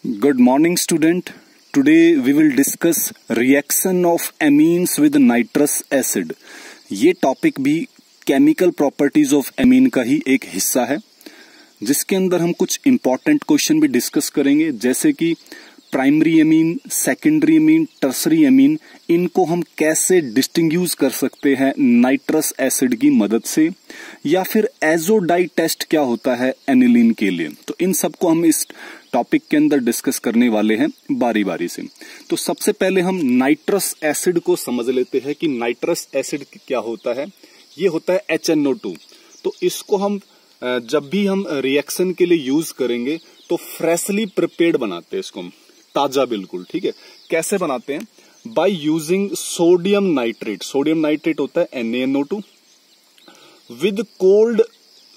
Good morning, student. Today we will discuss reaction of amines with nitrous acid. ये topic भी chemical properties of amine का ही एक हिस्सा है, जिसके अंदर हम कुछ इंपॉर्टेंट क्वेश्चन भी डिस्कस करेंगे, जैसे कि primary amine, secondary amine, tertiary amine, इनको हम कैसे डिस्टिंग्यूज कर सकते हैं नाइट्रस एसिड की मदद से, या फिर एजोडाई टेस्ट क्या होता है एनिलीन के लिए। तो इन सबको हम इस टॉपिक के अंदर डिस्कस करने वाले हैं बारी बारी से। तो सबसे पहले हम नाइट्रस एसिड को समझ लेते हैं कि नाइट्रस एसिड क्या होता है। ये होता है HNO2। तो इसको हम जब भी हम रिएक्शन के लिए यूज करेंगे तो फ्रेशली प्रिपेयर्ड बनाते हैं इसको हम, ताजा बिल्कुल। ठीक है, कैसे बनाते हैं? By using sodium nitrate. Sodium nitrate होता है NaNO2 with cold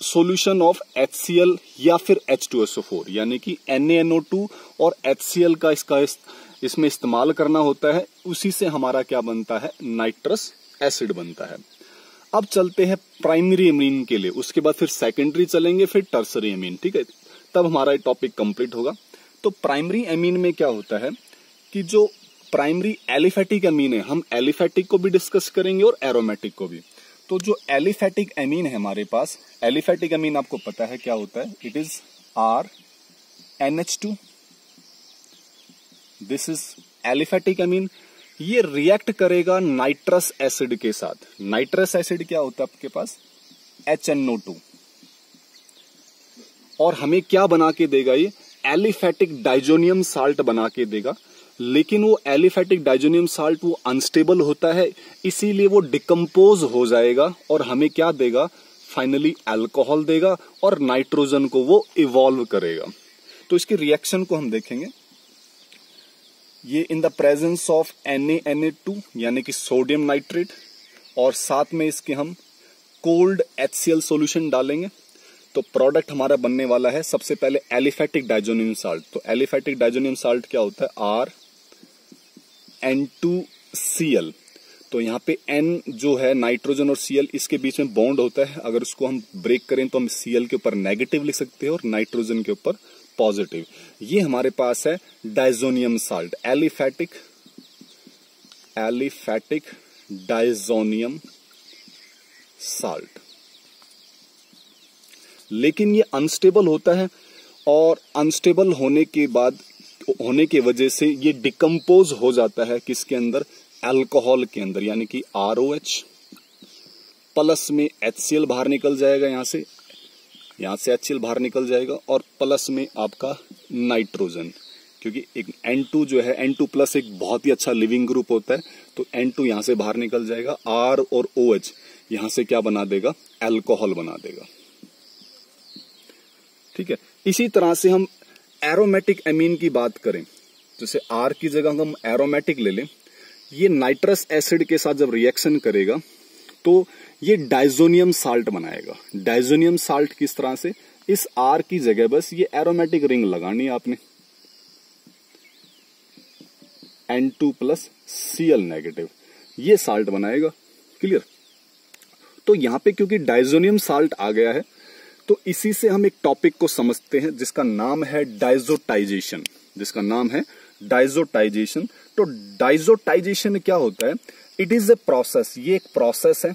solution of HCl या फिर H2SO4, यानी कि NaNO2 और HCl का इसमें इस्तेमाल करना होता है। उसी से हमारा क्या बनता है? नाइट्रस एसिड बनता है। अब चलते हैं प्राइमरी एमीन के लिए, उसके बाद फिर सेकेंडरी चलेंगे, फिर टर्सरी एमीन। ठीक है, तब हमारा ये टॉपिक कंप्लीट होगा। तो प्राइमरी एमीन में क्या होता है कि जो प्राइमरी एलिफेटिक एमीन है, हम एलिफेटिक को भी डिस्कस करेंगे और एरोमेटिक को भी। तो जो एलिफेटिक एमीन है हमारे पास, एलिफेटिक एमीन आपको पता है क्या होता है? It is RNH2। This is aliphatic amine. ये रिएक्ट करेगा नाइट्रस एसिड के साथ। नाइट्रस एसिड क्या होता है आपके पास? HNO2। और हमें क्या बना के देगा? ये एलिफेटिक डाइजोनियम साल्ट बना के देगा। लेकिन वो एलिफेटिक डाइजोनियम साल्ट वो अनस्टेबल होता है, इसीलिए वो डिकम्पोज हो जाएगा और हमें क्या देगा? फाइनली अल्कोहल देगा और नाइट्रोजन को वो इवॉल्व करेगा। तो इसकी रिएक्शन को हम देखेंगे। ये in the presence of NaNA2 यानी कि सोडियम नाइट्रेट, और साथ में इसके हम कोल्ड HCl सॉल्यूशन डालेंगे। तो प्रोडक्ट हमारा बनने वाला है सबसे पहले एलिफेटिक डाइजोनियम साल्ट। तो एलिफेटिक डाइजोनियम साल्ट क्या होता है? RN2Cl। तो यहाँ पे N जो है नाइट्रोजन और Cl, इसके बीच में बॉन्ड होता है। अगर उसको हम ब्रेक करें तो हम Cl के ऊपर नेगेटिव लिख सकते हैं और नाइट्रोजन के ऊपर पॉजिटिव। ये हमारे पास है diazonium salt, aliphatic diazonium salt. लेकिन ये अनस्टेबल होता है, और अनस्टेबल होने की वजह से ये डिकम्पोज हो जाता है किसके अंदर? अल्कोहल के अंदर, यानी कि ROH प्लस में HCl बाहर निकल जाएगा। यहां से HCl बाहर निकल जाएगा, और प्लस में आपका नाइट्रोजन, क्योंकि एक N2 जो है, N2 प्लस एक बहुत ही अच्छा लिविंग ग्रुप होता है। तो N2 यहां से बाहर निकल जाएगा, R और OH यहां से क्या बना देगा? अल्कोहल बना देगा। ठीक है, इसी तरह से हम एरोमेटिक एमीन की बात करें, जैसे R की जगह हम एरोमेटिक ले लें। ये नाइट्रस एसिड के साथ जब रिएक्शन करेगा तो ये डाइजोनियम साल्ट बनाएगा। डाइजोनियम साल्ट किस तरह से? इस R की जगह बस ये एरोमेटिक रिंग लगानी है आपने, N2 प्लस Cl नेगेटिव, ये साल्ट बनाएगा। क्लियर? तो यहां पे क्योंकि डाइजोनियम साल्ट आ गया है, तो इसी से हम एक टॉपिक को समझते हैं जिसका नाम है डाइजोटाइजेशन। तो डाइजोटाइजेशन क्या होता है? It is a process. ये एक प्रोसेस है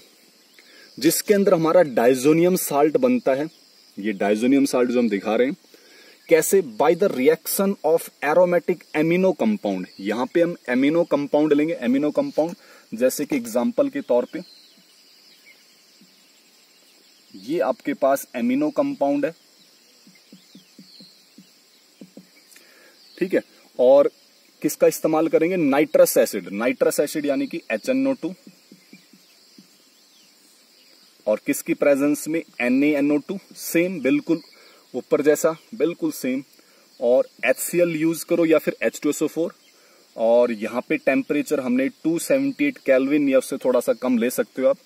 जिसके अंदर हमारा डाइजोनियम साल्ट बनता है। ये डाइजोनियम साल्ट जो हम दिखा रहे हैं, कैसे? By the reaction of aromatic amino compound. यहां पे हम एमिनो कंपाउंड लेंगे। एमिनो कंपाउंड जैसे कि एग्जांपल के तौर पे ये आपके पास एमिनो कंपाउंड है। ठीक है, और किसका इस्तेमाल करेंगे? नाइट्रस एसिड यानी कि HNO2, और किसकी प्रेजेंस में? NaNO2, सेम बिल्कुल ऊपर जैसा, बिल्कुल सेम। और HCl यूज करो या फिर H2SO4, और यहां पे टेम्परेचर हमने 278 केल्विन या उससे थोड़ा सा कम ले सकते हो आप।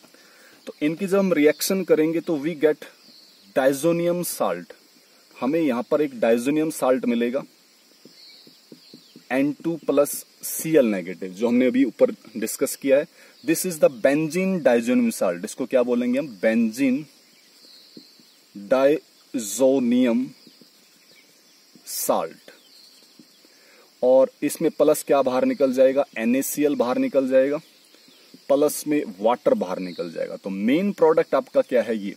तो इनकी जब हम रिएक्शन करेंगे तो वी गेट डाइजोनियम साल्ट। हमें यहां पर एक डाइजोनियम साल्ट मिलेगा, N2 प्लस Cl नेगेटिव, जो हमने अभी ऊपर डिस्कस किया है। This is the benzene diazonium salt. इसको क्या बोलेंगे हम? Benzene diazonium salt. और इसमें प्लस क्या बाहर निकल जाएगा, NaCl बाहर निकल जाएगा, प्लस में वाटर बाहर निकल जाएगा। तो मेन प्रोडक्ट आपका क्या है, ये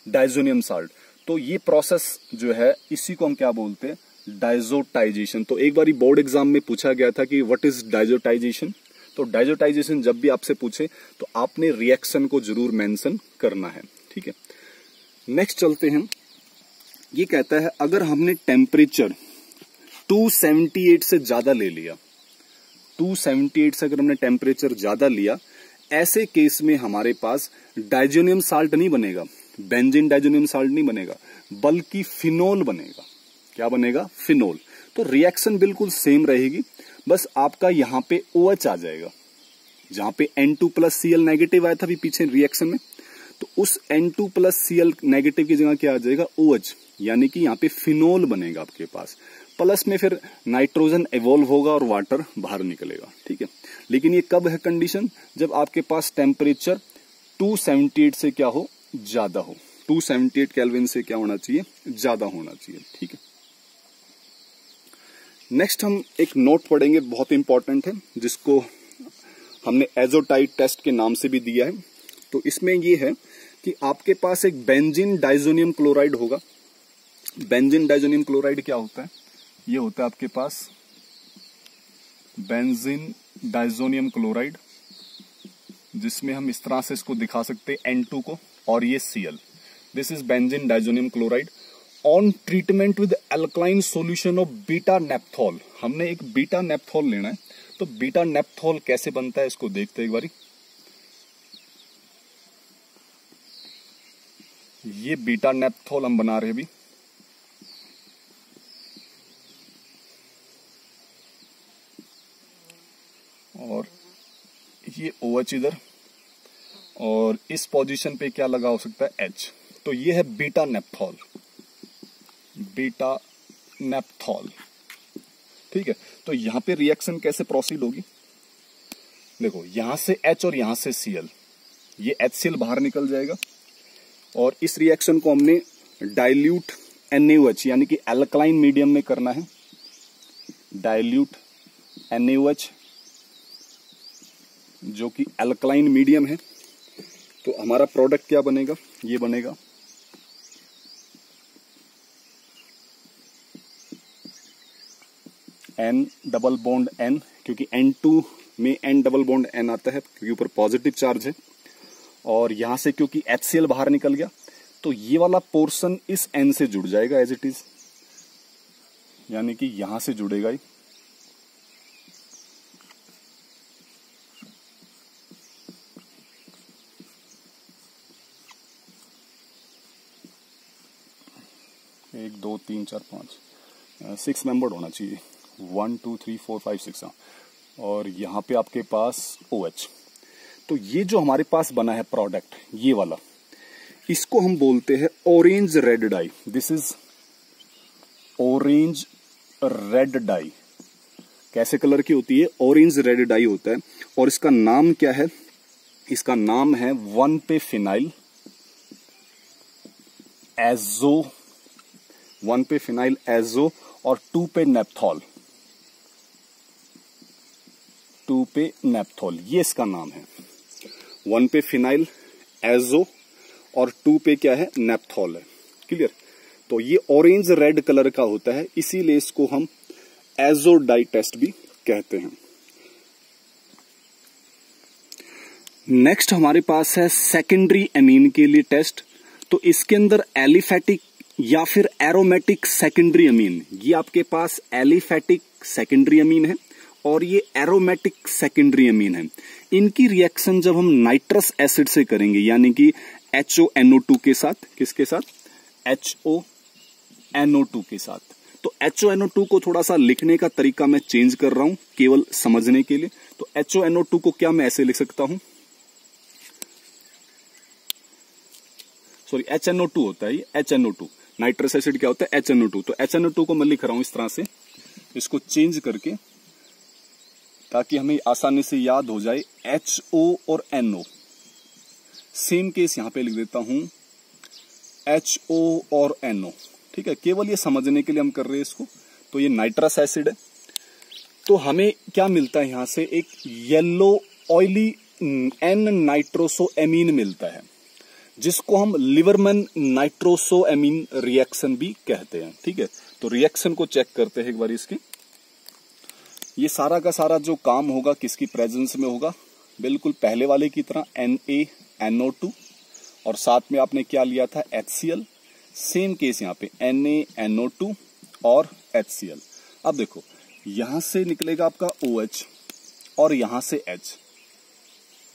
डाइजोनियम साल्ट। तो ये प्रोसेस जो है इसी को हम क्या बोलते हैं, डाइजोटाइजेशन। तो एक बार बोर्ड एग्जाम में पूछा गया था कि व्हाट इज डाइजोटाइजेशन। तो डाइजोटाइजेशन जब भी आपसे पूछे तो आपने रिएक्शन को जरूर मेंशन करना है, ठीक है। नेक्स्ट चलते हैं। ये कहता है अगर हमने टेम्परेचर 278 से ज्यादा ले लिया, 278 से अगर हमने टेम्परेचर ज्यादा लिया, ऐसे केस में हमारे पास डाइजोनियम साल्ट नहीं बनेगा, बेंजीन डाइजोनियम साल्ट नहीं बनेगा, बल्कि फिनोल बनेगा। क्या बनेगा, फिनोल। तो रिएक्शन बिल्कुल सेम रहेगी, बस आपका यहां पे OH आ जाएगा। जहां पे N2+Cl नेगेटिव आया था अभी पीछे रिएक्शन में, तो उस N2+Cl नेगेटिव की जगह क्या आ जाएगा, OH, यानी कि यहाँ पे फिनोल बनेगा आपके पास। प्लस में फिर नाइट्रोजन इवॉल्व होगा और वाटर बाहर निकलेगा, ठीक है। लेकिन ये कब है कंडीशन, जब आपके पास टेम्परेचर 278 से क्या हो, ज्यादा हो। 278 केल्विन से क्या होना चाहिए, ज्यादा होना चाहिए, ठीक है। नेक्स्ट हम एक नोट पढ़ेंगे, बहुत इंपॉर्टेंट है, जिसको हमने एजोटाइट टेस्ट के नाम से भी दिया है। तो इसमें ये है कि आपके पास एक बेंजीन डाइजोनियम क्लोराइड होगा। बेंजीन डाइजोनियम क्लोराइड क्या होता है, ये होता है आपके पास बेंजीन डाइजोनियम क्लोराइड, जिसमें हम इस तरह से इसको दिखा सकते हैं N2 को, और ये Cl। This is benzene diazonium chloride. On treatment with alkaline solution of beta नेप्थॉल, हमने एक बीटा नेप्थॉल लेना है। तो बीटा नेप्थॉल कैसे बनता है इसको देखते हैं एक बारी। ये बीटा नेप्थॉल हम बना रहे हैं अभी। और ये OH इधर, और इस पोजीशन पे क्या लगा हो सकता है, H। तो ये है बीटा नेप्थॉल, बीटा नेप्थॉल, ठीक है। तो यहां पे रिएक्शन कैसे प्रोसीड होगी, देखो यहां से H और यहां से Cl, ये HCl बाहर निकल जाएगा, और इस रिएक्शन को हमने डाइल्यूट NaOH यानी कि अल्कलाइन मीडियम में करना है। डाइल्यूट NaOH जो कि अल्कलाइन मीडियम है। तो हमारा प्रोडक्ट क्या बनेगा, ये बनेगा N डबल बॉन्ड N, क्योंकि N2 में N डबल बॉन्ड N आता है क्योंकि ऊपर पॉजिटिव चार्ज है, और यहां से क्योंकि HCl बाहर निकल गया, तो ये वाला पोर्शन इस N से जुड़ जाएगा एज इट इज, यानी कि यहां से जुड़ेगा ही। एक दो तीन चार पांच 6 मेंबर्ड होना चाहिए, 1 2 3 4 5 6, और यहाँ पे आपके पास OH। तो ये जो हमारे पास बना है प्रोडक्ट, ये वाला, इसको हम बोलते हैं orange red dye. This is orange red dye. कैसे कलर की होती है, ऑरेंज रेड डाई होता है। और इसका नाम क्या है, इसका नाम है 1 फिनाइल एजो, 1 फिनाइल एजो, और 2 नेप्थॉल, 2 नेप्थॉल, ये इसका नाम है। 1 फिनाइल एजो और 2 क्या है, नेप्थॉल है। क्लियर। तो ये ऑरेंज रेड कलर का होता है, इसीलिए इसको हम एजो डाई टेस्ट भी कहते हैं। नेक्स्ट हमारे पास है सेकेंडरी एमीन के लिए टेस्ट। तो इसके अंदर एलिफेटिक या फिर एरोमेटिक सेकेंडरी अमीन, ये आपके पास एलिफेटिक सेकेंडरी अमीन है और ये एरोमेटिक सेकेंडरी अमीन है। इनकी रिएक्शन जब हम नाइट्रस एसिड से करेंगे, यानी कि HONO2 के साथ, किसके साथ, HONO2 के साथ। तो HONO2 को थोड़ा सा लिखने का तरीका मैं चेंज कर रहा हूं केवल समझने के लिए। तो HONO2 को क्या मैं ऐसे लिख सकता हूं, सॉरी HNO2 होता है ये, HNO2, नाइट्रस एसिड क्या होता है, HNO2। तो HNO2 को मैं लिख रहा हूं इस तरह से, इसको चेंज करके, ताकि हमें आसानी से याद हो जाए। HO और NO, सेम केस यहां पे लिख देता हूं, HO और NO, ठीक है। केवल ये समझने के लिए हम कर रहे हैं इसको। तो ये नाइट्रस एसिड है, तो हमें क्या मिलता है यहां से, एक येलो ऑयली एन नाइट्रोसोएमीन मिलता है, जिसको हम लिवरमैन नाइट्रोसोएमीन रिएक्शन भी कहते हैं। ठीक है, तो रिएक्शन को चेक करते हैं एक बार इसकी। ये सारा का सारा जो काम होगा किसकी प्रेजेंस में होगा, बिल्कुल पहले वाले की तरह NaNO2 और साथ में आपने क्या लिया था HCl। सेम केस यहाँ पे NaNO2 और HCl। अब देखो यहां से निकलेगा आपका OH और यहां से H,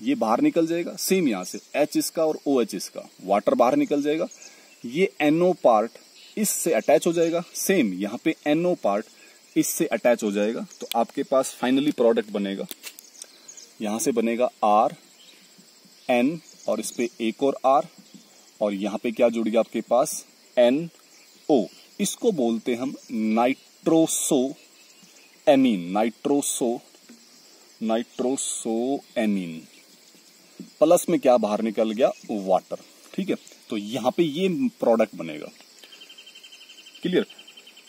ये बाहर निकल जाएगा। सेम यहां से H इसका और OH इसका, वाटर बाहर निकल जाएगा। ये NO पार्ट इससे अटैच हो जाएगा, सेम यहां पे NO पार्ट इससे अटैच हो जाएगा। तो आपके पास फाइनली प्रोडक्ट बनेगा, यहां से बनेगा R N और इस पे एक और R और यहां पे क्या जुड़ गया आपके पास NO। इसको बोलते हम नाइट्रोसोएमीन, नाइट्रोसोएमीन। प्लस में क्या बाहर निकल गया, वाटर। ठीक है, तो यहां पे ये प्रोडक्ट बनेगा। क्लियर।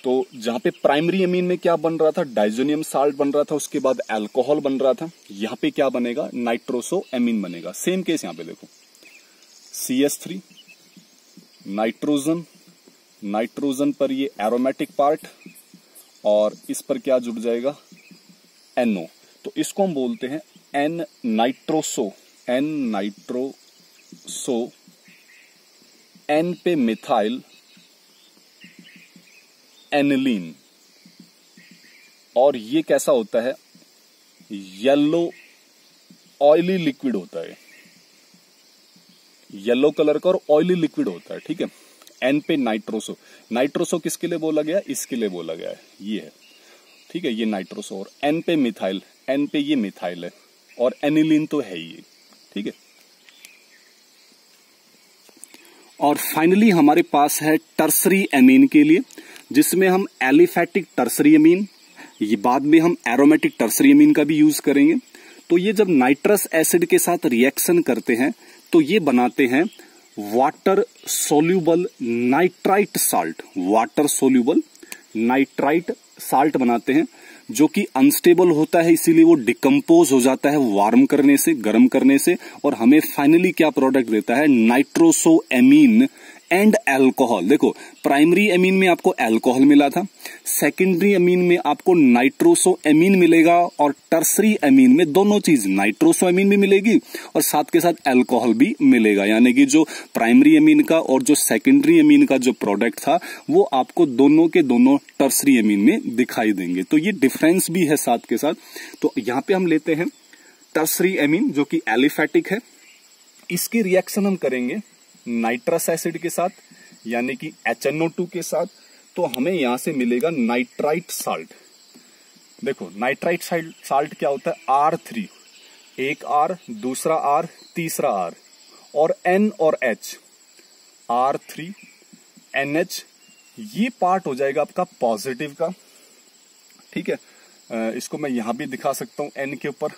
तो जहां पे प्राइमरी अमीन में क्या बन रहा था, डाइजोनियम साल्ट बन रहा था, उसके बाद अल्कोहल बन रहा था, यहां पे क्या बनेगा, नाइट्रोसोएमीन बनेगा। सेम केस यहां पे देखो, CH3 नाइट्रोजन, नाइट्रोजन पर ये एरोमेटिक पार्ट और इस पर क्या जुड़ जाएगा, NO। तो इसको हम बोलते हैं N नाइट्रोसो, N पे मिथाइल एनिलीन। और ये कैसा होता है, येलो ऑयली लिक्विड होता है, येलो कलर का और ऑयली लिक्विड होता है। ठीक है, N पे नाइट्रोसो, नाइट्रोसो किसके लिए बोला गया, इसके लिए बोला गया है, ये है। ठीक है, ये नाइट्रोसो। और N पे मिथाइल, N पे ये मिथाइल है और एनिलीन तो है ही। ठीक है, और फाइनली हमारे पास है टर्सरी एमीन के लिए, जिसमें हम एलिफैटिक टर्सरी एमीन, ये बाद में हम एरोमेटिक टर्सरी एमीन का भी यूज करेंगे। तो ये जब नाइट्रस एसिड के साथ रिएक्शन करते हैं तो ये बनाते हैं water soluble nitrite salt, water soluble nitrite salt बनाते हैं, जो कि अनस्टेबल होता है, इसीलिए वो डिकम्पोज हो जाता है वार्म करने से, गर्म करने से, और हमें फाइनली क्या प्रोडक्ट देता है, नाइट्रोसोएमीन एंड अल्कोहल। देखो प्राइमरी एमीन में आपको अल्कोहल मिला था, सेकेंडरी एमीन में आपको नाइट्रोसोएमीन मिलेगा, और टर्सरी एमीन में दोनों चीज, नाइट्रोसोएमीन भी मिलेगी और साथ के साथ अल्कोहल भी मिलेगा। यानी कि जो प्राइमरी एमीन का और जो सेकेंडरी एमीन का जो प्रोडक्ट था वो आपको दोनों के दोनों टर्सरी एमीन में दिखाई देंगे। तो ये डिफरेंस भी है साथ के साथ। तो यहां पे हम लेते हैं टर्सरी एमीन जो कि एलिफैटिक है, इसकी रिएक्शन हम करेंगे नाइट्रस एसिड के साथ यानी कि HNO2 के साथ, तो हमें यहां से मिलेगा नाइट्राइट साल्ट। देखो नाइट्राइट साल्ट क्या होता है, R3, एक R, दूसरा R, तीसरा R, और N और H, R3NH, ये पार्ट हो जाएगा आपका पॉजिटिव का। ठीक है, इसको मैं यहां भी दिखा सकता हूं N के ऊपर।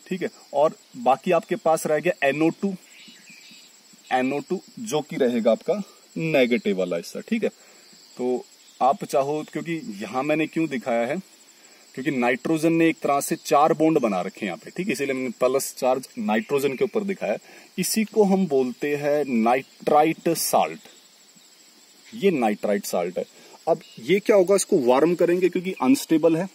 ठीक है, और बाकी आपके पास रह गया NO2 जो कि रहेगा आपका नेगेटिव वाला हिस्सा। ठीक है, तो आप चाहो, क्योंकि यहां मैंने क्यों दिखाया है, क्योंकि नाइट्रोजन ने एक तरह से 4 बॉन्ड बना रखे हैं यहाँ पे। ठीक है, इसीलिए मैंने प्लस चार्ज नाइट्रोजन के ऊपर दिखाया। इसी को हम बोलते हैं नाइट्राइट साल्ट, ये नाइट्राइट साल्ट है। अब ये क्या होगा, इसको वार्म करेंगे क्योंकि अनस्टेबल है,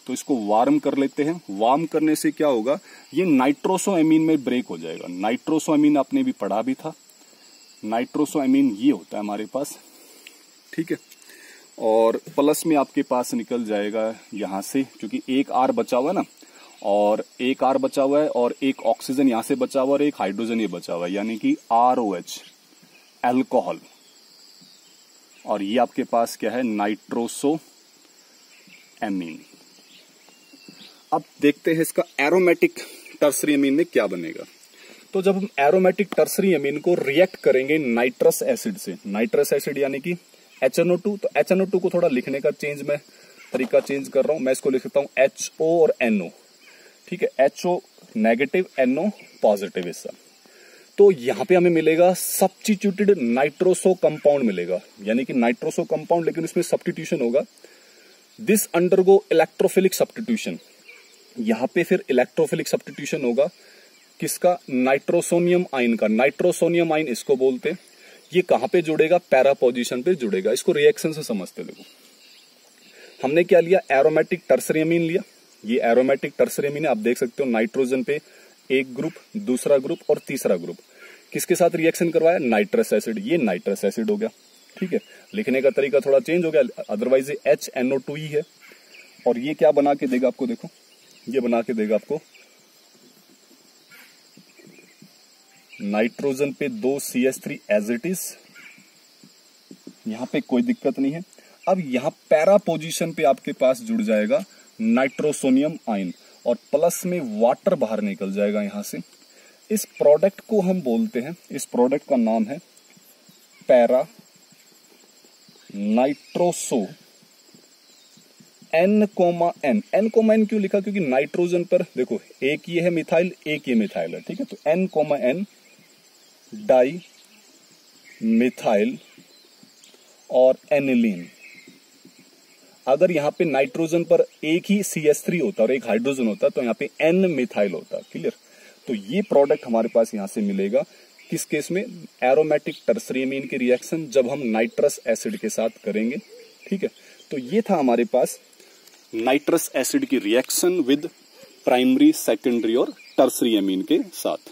तो इसको वार्म कर लेते हैं। वार्म करने से क्या होगा, ये नाइट्रोसोएमीन में ब्रेक हो जाएगा। नाइट्रोसोएमीन आपने भी पढ़ा भी था, नाइट्रोसोएमीन ये होता है हमारे पास। ठीक है, और प्लस में आपके पास निकल जाएगा यहां से, क्योंकि एक R बचा हुआ है ना, और एक R बचा हुआ है और एक ऑक्सीजन यहां से बचा हुआ है और एक हाइड्रोजन ये बचा हुआ है, यानी कि ROH अल्कोहल, और ये आपके पास क्या है, नाइट्रोसोएमीन। अब देखते हैं इसका एरोमेटिक टर्सरी एमीन में क्या बनेगा। तो जब हम एरोमेटिक टर्सरी एमीन को रिएक्ट करेंगे नाइट्रस एसिड से, नाइट्रस एसिड यानी कि HNO2, तो HNO2 को थोड़ा लिखने का तरीका चेंज कर रहा हूं, मैं इसको लिखता हूं HO और NO। ठीक है, HO नेगेटिव, NO पॉजिटिव हिस्सा। तो यहां पे हमें मिलेगा सब्स्टिट्यूटेड नाइट्रोसो कंपाउंड मिलेगा, यानी कि नाइट्रोसो कंपाउंड, लेकिन इसमें सब्स्टिट्यूशन होगा। This undergo electrophilic substitution. यहां पे फिर इलेक्ट्रोफिलिक सब्स्टिट्यूशन होगा किसका, नाइट्रोसोनियम आयन का। नाइट्रोसोनियम आयन इसको बोलते। ये कहां पे जुड़ेगा, पैरा पोजीशन पे जुड़ेगा। इसको रिएक्शन से समझते। देखो हमने क्या लिया, एरोमेटिक टर्सरी अमीन लिया। ये एरोमेटिक टर्सरी अमीन है, आप देख सकते हो नाइट्रोजन पे एक ग्रुप, दूसरा ग्रुप और तीसरा ग्रुप। किसके साथ रिएक्शन करवाया, नाइट्रस एसिड। ये नाइट्रस एसिड हो गया, ठीक है। लिखने का तरीका थोड़ा चेंज हो गया, अदरवाइज ये HNO2 ही है। और ये क्या बना के देगा आपको, देखो ये बना के देगा आपको नाइट्रोजन पे 2 CH3 एज इट इज। यहां पे कोई दिक्कत नहीं है। अब यहां पैरा पोजीशन पे आपके पास जुड़ जाएगा नाइट्रोसोनियम आयन और प्लस में वाटर बाहर निकल जाएगा यहां से। इस प्रोडक्ट को हम बोलते हैं, इस प्रोडक्ट का नाम है पैरा नाइट्रोसो N, N क्यों लिखा, क्योंकि नाइट्रोजन पर देखो एक ये है मिथाइल, एक ये मिथाइल है, ठीक है। तो N, डाई मिथाइल और एनिलीन। अगर यहाँ पे नाइट्रोजन पर एक ही CH3 होता और एक हाइड्रोजन होता तो यहाँ पे N मिथाइल होता। क्लियर। तो ये प्रोडक्ट हमारे पास यहां से मिलेगा किस केस में, एरोमेटिक टर्सरी अमीन की रिएक्शन जब हम नाइट्रस एसिड के साथ करेंगे, ठीक है। तो ये था हमारे पास नाइट्रस एसिड की रिएक्शन विद प्राइमरी, सेकेंडरी और टर्सरी अमीन के साथ।